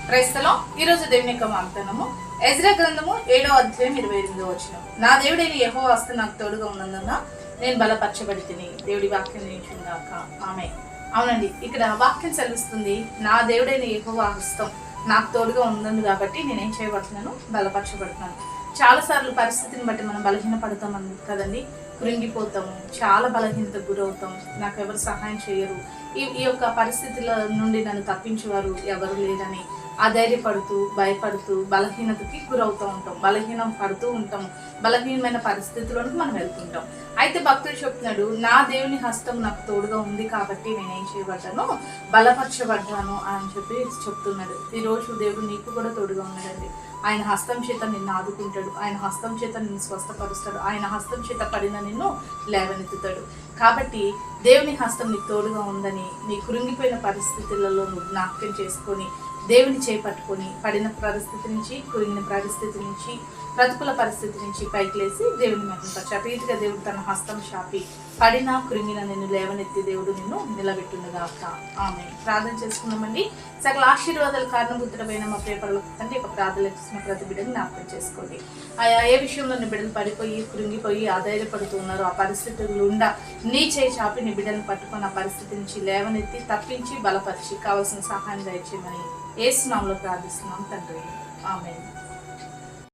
క్రైస్తలో ఈరోజు దేవుని యొక్క వాగ్దానము ఎజ్రా గ్రంథము 7వ అధ్యాయం 28వ వచనం. నా దేవుడైన యెహోవా హస్తం నాకు తోడుగా ఉన్నందున నేను బలపరచబడి తిని. దేవుడి వాక్యం నేర్చుగాక. ఆమె అవునండి, ఇక్కడ వాక్యం సెలవిస్తుంది, నా దేవుడైన యెహోవా హస్తం నాకు తోడుగా ఉందని కాబట్టి నేనేం చేయబడుతున్నాను, బలపరచబడుతున్నాను. చాలాసార్లు పరిస్థితిని బట్టి మనం బలహీనపడతాం కదండి, కృంగిపోతాము, చాలా బలహీనతకు గురవుతాం. నాకు ఎవరు సహాయం చేయరు, ఈ యొక్క పరిస్థితుల నుండి నన్ను తప్పించేవారు ఎవరు లేరని అధైర్యపడుతూ భయపడుతూ బలహీనతకి గురవుతూ ఉంటాం, బలహీనం పడుతూ ఉంటాం, బలహీనమైన పరిస్థితుల్లోకి మనం వెళ్తుంటాం. అయితే భక్తుడు చెప్తున్నాడు, నా దేవుని హస్తం నాకు తోడుగా ఉంది కాబట్టి నేనేం చేయబడ్డాను, బలపరచబడ్డాను అని చెప్పి చెప్తున్నాడు. ఈరోజు దేవుడు నీకు కూడా తోడుగా ఉన్నాడండి. ఆయన హస్తం చేత నిన్ను ఆదుకుంటాడు, ఆయన హస్తం చేత నిన్ను స్వస్థపరుస్తాడు, ఆయన హస్తం చేత పడిన నిన్ను లేవనెత్తుతాడు. కాబట్టి దేవుని హస్తం నీకు తోడుగా ఉందని నీ కృంగిపోయిన పరిస్థితులలో నువ్వు జ్ఞాపకం చేసుకొని దేవుని చేపట్టుకొని పడిన పరిస్థితి నుంచి, కృంగిన పరిస్థితి నుంచి, ప్రతికూల పరిస్థితి నుంచి పైకి లేసి దేవుని మహిమపరచు. అపరీతిగా దేవుడు తన హస్తం చాపి పడిన కృంగిన నిన్ను లేవనెత్తి దేవుడు నిన్ను నిలబెట్టునుగాక. ఆమె ప్రార్థన చేసుకున్నామండి. సకల ఆశీర్వాదాల కారణభూతుడమైన మా ప్రియపరుల తండ్రి యొక్క ప్రార్థనలు ఇస్తున్న ప్రతి బిడ్డని జ్ఞాపకం చేసుకోండి. ఆయా ఏ విషయంలో నీ బిడ్డలు పడిపోయి కృంగిపోయి ఆధైర్యపడుతూ ఉన్నారో ఆ పరిస్థితులు ఉండా నీ చేయి చాపి నీ బిడ్డను పట్టుకొని ఆ పరిస్థితి నుంచి లేవనెత్తి తప్పించి బలపరిచి కావాల్సిన సహాయం దయచేయమని యేసు నామములో ప్రార్థిస్తున్నాం తండ్రి. ఆమేన్.